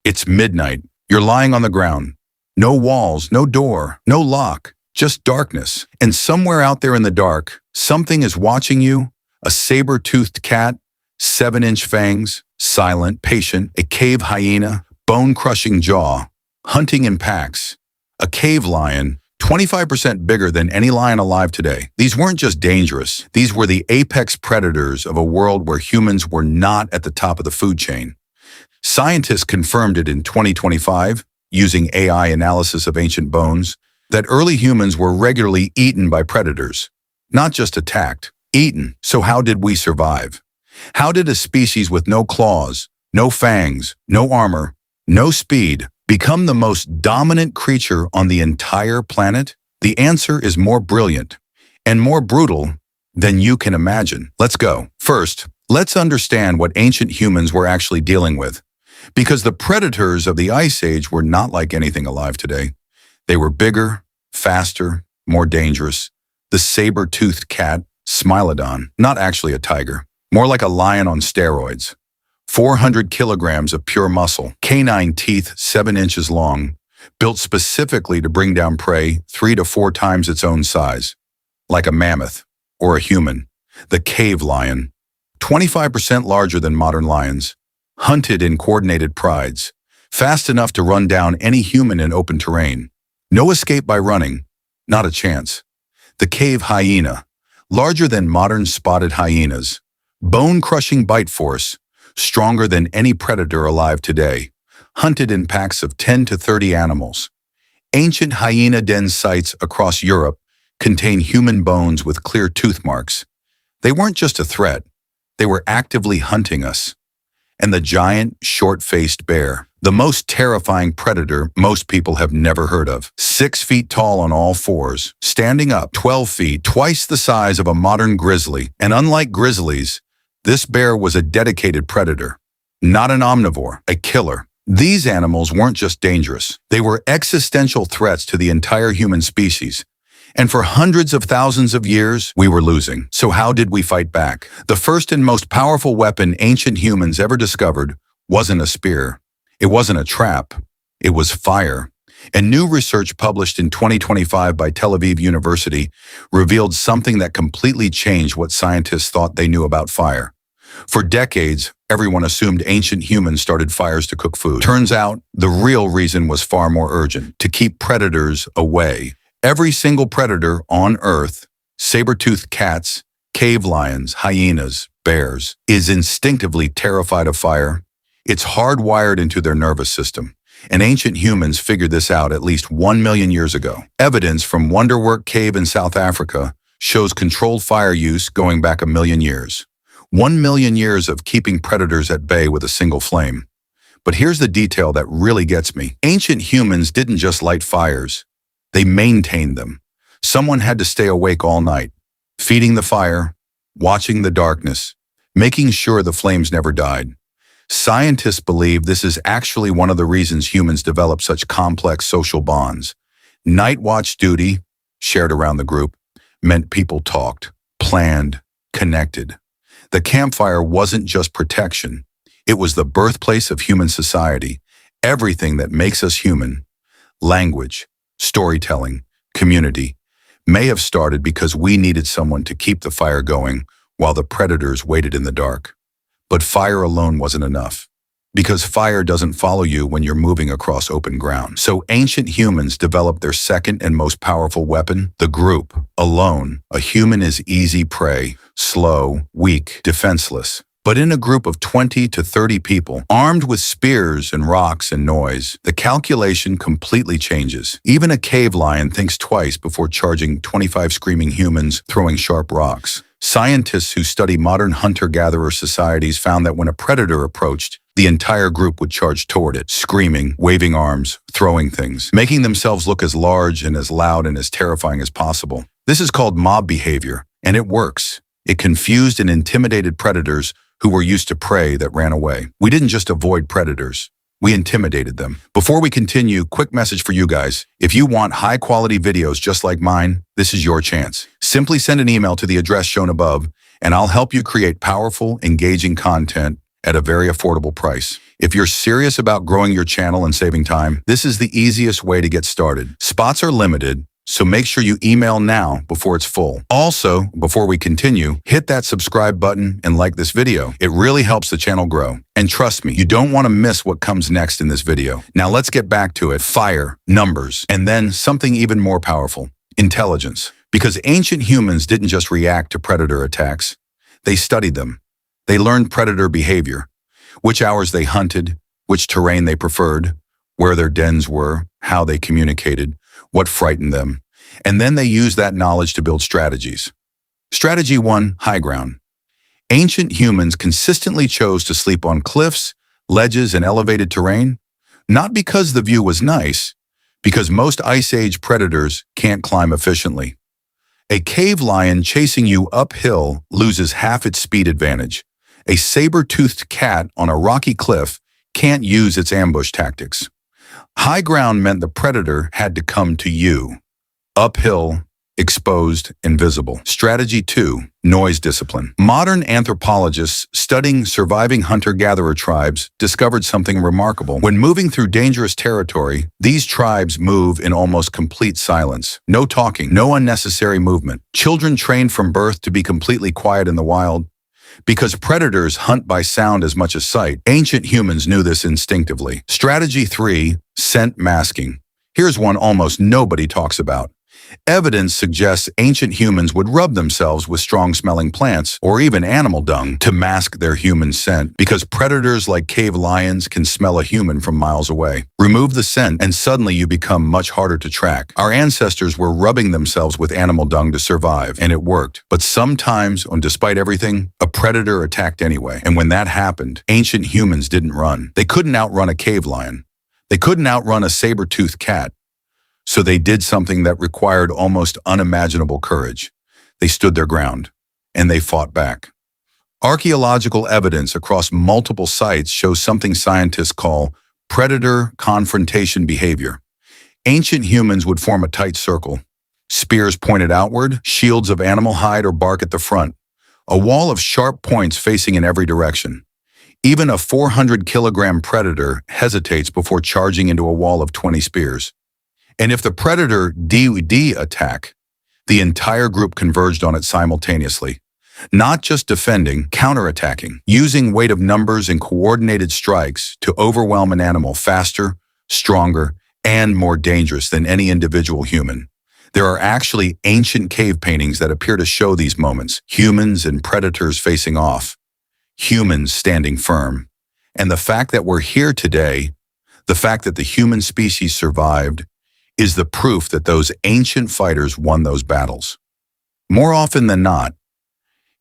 It's midnight. You're lying on the ground. No walls, no door, no lock, just darkness. And somewhere out there in the dark, something is watching you. A saber-toothed cat, 7-inch fangs, silent, patient, a cave hyena, bone-crushing jaw, hunting in packs. A cave lion, 25% bigger than any lion alive today. These weren't just dangerous. These were the apex predators of a world where humans were not at the top of the food chain. Scientists confirmed it in 2025, using AI analysis of ancient bones, that early humans were regularly eaten by predators. Not just attacked, eaten. So how did we survive? How did a species with no claws, no fangs, no armor, no speed, become the most dominant creature on the entire planet? The answer is more brilliant and more brutal than you can imagine. Let's go. First, let's understand what ancient humans were actually dealing with. Because the predators of the Ice Age were not like anything alive today. They were bigger, faster, more dangerous. The saber-toothed cat, Smilodon, not actually a tiger, more like a lion on steroids. 400 kilograms of pure muscle, canine teeth 7 inches long, built specifically to bring down prey 3 to 4 times its own size. Like a mammoth or a human. The cave lion, 25% larger than modern lions, hunted in coordinated prides, fast enough to run down any human in open terrain. No escape by running, not a chance. The cave hyena, larger than modern spotted hyenas, bone-crushing bite force, stronger than any predator alive today, hunted in packs of 10 to 30 animals. Ancient hyena den sites across Europe contain human bones with clear tooth marks. They weren't just a threat, they were actively hunting us. And the giant, short-faced bear, the most terrifying predator most people have never heard of. 6 feet tall on all fours, standing up 12 feet, twice the size of a modern grizzly. And unlike grizzlies, this bear was a dedicated predator, not an omnivore, a killer. These animals weren't just dangerous. They were existential threats to the entire human species. And for hundreds of thousands of years, we were losing. So how did we fight back? The first and most powerful weapon ancient humans ever discovered wasn't a spear. It wasn't a trap. It was fire. And new research published in 2025 by Tel Aviv University revealed something that completely changed what scientists thought they knew about fire. For decades, everyone assumed ancient humans started fires to cook food. Turns out, the real reason was far more urgent: to keep predators away. Every single predator on Earth, saber-toothed cats, cave lions, hyenas, bears, is instinctively terrified of fire. It's hardwired into their nervous system. And ancient humans figured this out at least 1 million years ago. Evidence from Wonderwork Cave in South Africa shows controlled fire use going back 1 million years. 1 million years of keeping predators at bay with a single flame. But here's the detail that really gets me. Ancient humans didn't just light fires. They maintained them. Someone had to stay awake all night, feeding the fire, watching the darkness, making sure the flames never died. Scientists believe this is actually one of the reasons humans develop such complex social bonds. Night watch duty, shared around the group, meant people talked, planned, connected. The campfire wasn't just protection. It was the birthplace of human society. Everything that makes us human, language, storytelling, community, may have started because we needed someone to keep the fire going while the predators waited in the dark. But fire alone wasn't enough, because fire doesn't follow you when you're moving across open ground. So ancient humans developed their second and most powerful weapon, the group. Alone, a human is easy prey, slow, weak, defenseless. But in a group of 20 to 30 people, armed with spears and rocks and noise, the calculation completely changes. Even a cave lion thinks twice before charging 25 screaming humans throwing sharp rocks. Scientists who study modern hunter-gatherer societies found that when a predator approached, the entire group would charge toward it, screaming, waving arms, throwing things, making themselves look as large and as loud and as terrifying as possible. This is called mob behavior, and it works. It confused and intimidated predators who were used to prey that ran away. We didn't just avoid predators, we intimidated them. Before we continue, quick message for you guys. If you want high-quality videos just like mine, this is your chance. Simply send an email to the address shown above, and I'll help you create powerful, engaging content at a very affordable price. If you're serious about growing your channel and saving time, this is the easiest way to get started. Spots are limited, so make sure you email now before it's full. Also, before we continue, hit that subscribe button and like this video. It really helps the channel grow. And trust me, you don't want to miss what comes next in this video. Now let's get back to it. Fire, numbers, and then something even more powerful, intelligence. Because ancient humans didn't just react to predator attacks. They studied them. They learned predator behavior, which hours they hunted, which terrain they preferred, where their dens were, how they communicated, what frightened them, and then they used that knowledge to build strategies. Strategy 1, high ground. Ancient humans consistently chose to sleep on cliffs, ledges, and elevated terrain, not because the view was nice, because most Ice Age predators can't climb efficiently. A cave lion chasing you uphill loses half its speed advantage. A saber-toothed cat on a rocky cliff can't use its ambush tactics. High ground meant the predator had to come to you. Uphill, exposed, invisible. Strategy 2, noise discipline. Modern anthropologists studying surviving hunter-gatherer tribes discovered something remarkable. When moving through dangerous territory, these tribes move in almost complete silence. No talking, no unnecessary movement. Children trained from birth to be completely quiet in the wild. Because predators hunt by sound as much as sight, ancient humans knew this instinctively. Strategy 3, scent masking. Here's one almost nobody talks about. Evidence suggests ancient humans would rub themselves with strong-smelling plants or even animal dung to mask their human scent, because predators like cave lions can smell a human from miles away. Remove the scent and suddenly you become much harder to track. Our ancestors were rubbing themselves with animal dung to survive, and it worked. But sometimes, and despite everything, a predator attacked anyway. And when that happened, ancient humans didn't run. They couldn't outrun a cave lion. They couldn't outrun a saber-toothed cat. So they did something that required almost unimaginable courage. They stood their ground, and they fought back. Archaeological evidence across multiple sites shows something scientists call predator confrontation behavior. Ancient humans would form a tight circle, spears pointed outward, shields of animal hide or bark at the front, a wall of sharp points facing in every direction. Even a 400-kilogram predator hesitates before charging into a wall of 20 spears. And if the predator did attack, the entire group converged on it simultaneously, not just defending, counterattacking, using weight of numbers and coordinated strikes to overwhelm an animal faster, stronger, and more dangerous than any individual human. There are actually ancient cave paintings that appear to show these moments, humans and predators facing off, humans standing firm. And the fact that we're here today, the fact that the human species survived, is the proof that those ancient fighters won those battles. More often than not,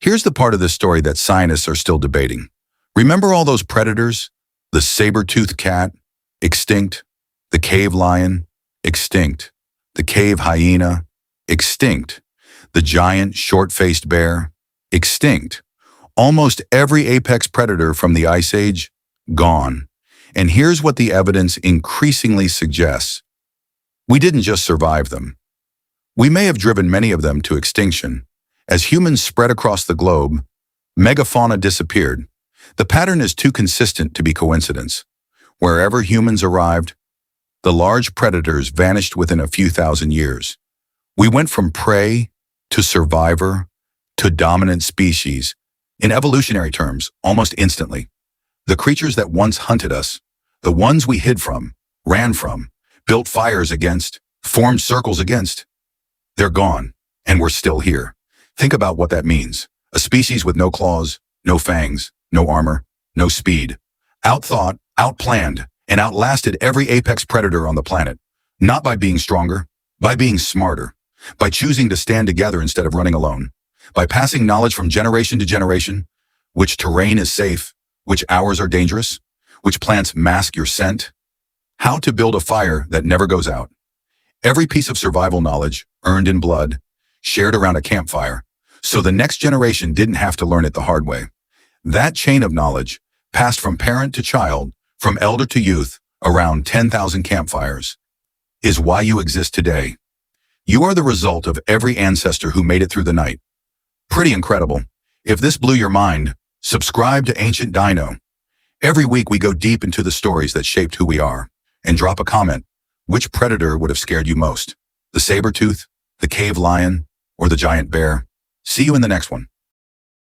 here's the part of the story that scientists are still debating. Remember all those predators? The saber-toothed cat, extinct. The cave lion, extinct. The cave hyena, extinct. The giant short-faced bear, extinct. Almost every apex predator from the Ice Age, gone. And here's what the evidence increasingly suggests. We didn't just survive them. We may have driven many of them to extinction. As humans spread across the globe, megafauna disappeared. The pattern is too consistent to be coincidence. Wherever humans arrived, the large predators vanished within a few thousand years. We went from prey to survivor to dominant species, in evolutionary terms, almost instantly. The creatures that once hunted us, the ones we hid from, ran from, built fires against, formed circles against, they're gone, and we're still here. Think about what that means. A species with no claws, no fangs, no armor, no speed. Outthought, outplanned, and outlasted every apex predator on the planet. Not by being stronger, by being smarter, by choosing to stand together instead of running alone, by passing knowledge from generation to generation, which terrain is safe, which hours are dangerous, which plants mask your scent, how to build a fire that never goes out. Every piece of survival knowledge, earned in blood, shared around a campfire, so the next generation didn't have to learn it the hard way. That chain of knowledge, passed from parent to child, from elder to youth, around 10,000 campfires, is why you exist today. You are the result of every ancestor who made it through the night. Pretty incredible. If this blew your mind, subscribe to Ancient Dino. Every week we go deep into the stories that shaped who we are. And drop a comment. Which predator would have scared you most? The saber-tooth, the cave lion, or the giant bear? See you in the next one.